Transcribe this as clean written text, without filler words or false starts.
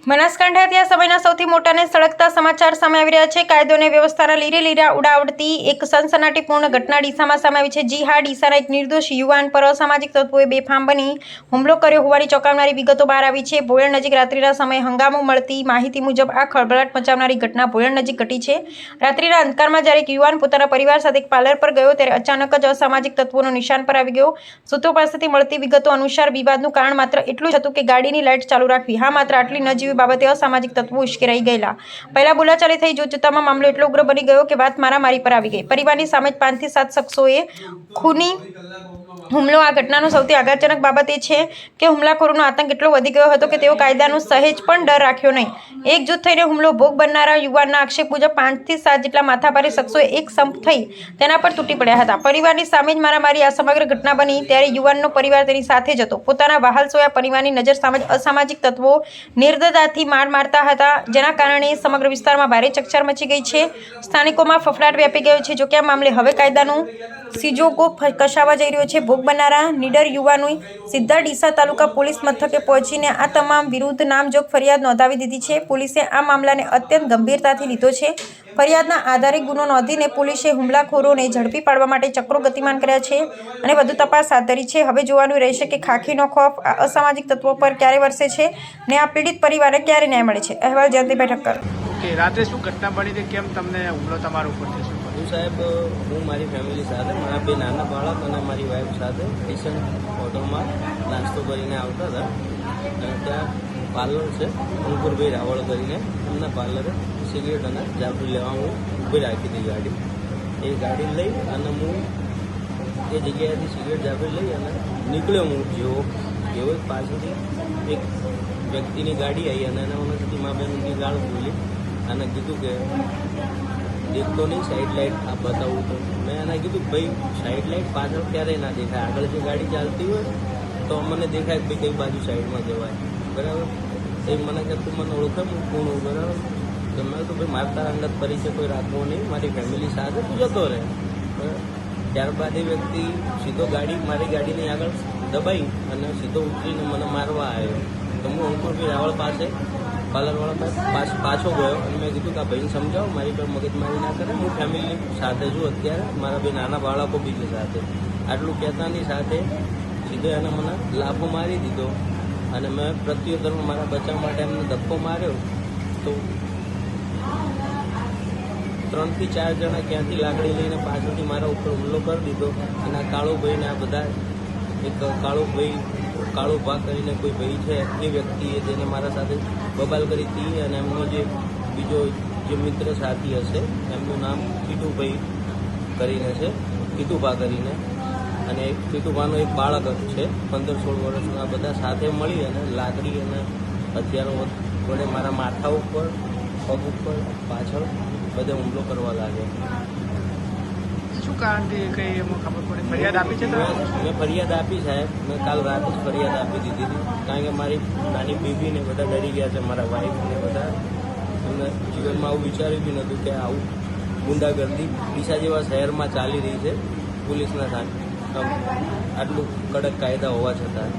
બનાસકાંઠાથી આ સમયના સૌથી મોટા અને સળગતા સમાચાર સામે આવી રહ્યા છે. કાયદો અને વ્યવસ્થાના લીરે લીરા ઉડાવડતી એક સનસનાટીપૂર્ણ ઘટના ડીસામાં સામે આવી છે. જી હા, ડીસાના એક નિર્દોષ યુવાન પર અસામાજિક તત્વોએ બેફામ બની હુમલો કર્યો હોવાની ચોંકાવનારી વિગતો બહાર આવી છે. ભોયણ નજીક રાત્રિના સમયે હંગામો મળતી માહિતી મુજબ આ ખળભળાટ મચાવનારી ઘટના ભોયણ નજીક ઘટી છે. રાત્રિના અંધકારમાં જ્યારે એક યુવાન પોતાના પરિવાર સાથે એક પાર્લર પર ગયો ત્યારે અચાનક જ અસામાજિક તત્વોનો નિશાન પર આવી ગયો. સૂત્રો પાસેથી મળતી વિગતો અનુસાર વિવાદનું કારણ માત્ર એટલું જ હતું કે ગાડીની લાઇટ ચાલુ રાખવી. હા, માત્ર આટલી નજીવી બાબતે અસામાજિક તત્વો ઉશ્કેરાઈ ગયેલા. પહેલા બોલાચાલી થઈ જોતજોતામાં મામલો એટલો ઉગ્ર બની ગયો કે વાત મારામારી પર આવી ગઈ. પરિવારની સામે જ 5 થી 7 શખ્સોએ ખૂની હુમલો. આ ઘટનાનો સૌથી આઘાતજનક બાબત એ છે કે હુમલાખોરોનો આતંક એટલો વધી ગયો હતો કે તેઓ કાયદાનો સહેજ પણ ડર રાખ્યો નહીં. એકજૂથ થઈને હુમલો ભોગ બનનારા યુવાનના આક્ષેપ મુજબ 5 થી 7 જેટલા માથાભારે શખ્સોએ એક સંપ થઈ તેના પર તૂટી પડ્યા હતા. પરિવારની સામે જ મારામારી. આ સમગ્ર ઘટના બની ત્યારે યુવાનનો પરિવાર તેની સાથે જ હતો. પોતાના વહાલ સોયા પરિવારની નજર સામે જ અસામાજિક તત્વો નિર્દયતાથી માર મારતા હતા, જેના કારણે સમગ્ર વિસ્તારમાં ભારે ચકચાર મચી ગઈ છે. સ્થાનિકોમાં ફફડાટ વ્યાપી ગયો છે. જોકે આ મામલે હવે કાયદાનો સીજોગો કસાવા જઈ રહ્યો છે. ભોગ બનનારા નીડર યુવાનોએ સીધા ડીસા તાલુકા પોલીસ મથકે પહોંચીને આ તમામ વિરુદ્ધ નામજોગ ફરિયાદ નોંધાવી દીધી છે. પોલીસે આ મામલાને અત્યંત ગંભીરતાથી લીધો છે. ફરિયાદના આધારે ગુનો નોંધીને પોલીસે હુમલાખોરોને ઝડપી પાડવા માટે ચક્રો ગતિમાન કર્યા છે અને વધુ તપાસ હાથ ધરી છે. હવે જોવાનું રહેશે કે ખાખીનો ખોફ આ અસામાજિક તત્વો પર ક્યારે વરસે છે ને આ પીડિત પરિવારને ક્યારે ન્યાય મળે છે. અહેવાલ જયંતિભાઈ ઠક્કર. ઓકે, રાત્રે શું ઘટના બની હતી? કેમ તમને હુમલો તમારા ઉપર થયો? સાહેબ, હું મારી ફેમિલી સાથે, મારા બે નાના બાળક અને મારી વાઈફ સાથે ડીસન હોટલમાં નાસ્તો કરીને આવતા હતા અને ત્યાં પાર્લર છે અંકુરભાઈ રાવળ કરીને, એમના પાર્લરે સિગરેટ અને જાફરી લેવા હું ઊભી રાખી હતી ગાડી. એ ગાડી લઈ અને હું એ જગ્યાએથી સિગરેટ જાફરી લઈ અને નીકળ્યો. હું જેવો પાછળથી એક વ્યક્તિની ગાડી આવી અને એના મને મા બહેનની ગાળ બોલી અને કીધું કે દેખતો નહીં, સાઈડ લાઇટ આ બતાવું તો. મેં એને કીધું ભાઈ સાઈડ લાઇટ પાછળ ક્યારેય ના દેખાય, આગળ જે ગાડી ચાલતી હોય તો મને દેખાય કે ભાઈ કઈ બાજુ સાઈડમાં જવાય, બરાબર. એ મને કે તું મને ઓળખે, હું કોણ હોઉં, બરાબર. તો મેં તો ભાઈ મારે તારા અંગત પરિચય કોઈ રાખવો નહીં, મારી ફેમિલી સાથે તું જતો રહે, બરાબર. ત્યારબાદ એ વ્યક્તિ સીધો મારી ગાડીની આગળ દબાઈ અને સીધો ઉતરીને મને મારવા આવ્યો. તો હું અંકુરભાઈ રાવળ પાસે પાર્લરવાળા પાસે પાછો ગયો અને મેં કીધું કે આ ભાઈને સમજાવો, મારી પર મગજમારી ના કરે, હું ફેમિલી સાથે છું અત્યારે, મારા બે નાના બાળકો બી છે સાથે. આટલું કહેતાની સાથે સીધો એને મને લાફો મારી દીધો અને મેં પ્રત્યુત્તરમાં મારા બચાવ માટે એમને ધક્કો માર્યો. તો 3 થી 4 જણા ક્યાંથી લાકડી લઈને પાછળથી મારા ઉપર હુમલો કરી દીધો. અને આ કાળુભાઈને આ બધા એક કાળુભા કરીને કોઈ ભાઈ છે, એ વ્યક્તિએ જેને મારા સાથે બબાલ કરી હતી અને એમનો જે બીજો જે મિત્ર સાથી હશે એમનું નામ કીટુભાઈ કરીને છે, કીટુભા કરીને, અને કીટુભાનો એક બાળક છે 15-16 વર્ષના. બધા સાથે મળી અને લાકડી અને હથિયારો વડે મારા માથા ઉપર, પગ ઉપર, પાછળ બધે હુમલો કરવા લાગ્યો. શું કારણથી કંઈ એમાં ખબર પડે? ફરિયાદ આપી છે? મેં ફરિયાદ આપી સાહેબ, મેં કાલ રાતે જ ફરિયાદ આપી દીધી હતી, કારણ કે મારી નાની બેબીને બધા ડરી ગયા છે, મારા વાઈફને બધા. એમને જીવનમાં આવું વિચાર્યું બી નહોતું કે આવું ગુંડાગર્દી ડીસા જેવા શહેરમાં ચાલી રહી છે પોલીસના સાથે, આટલું કડક કાયદા હોવા છતાં.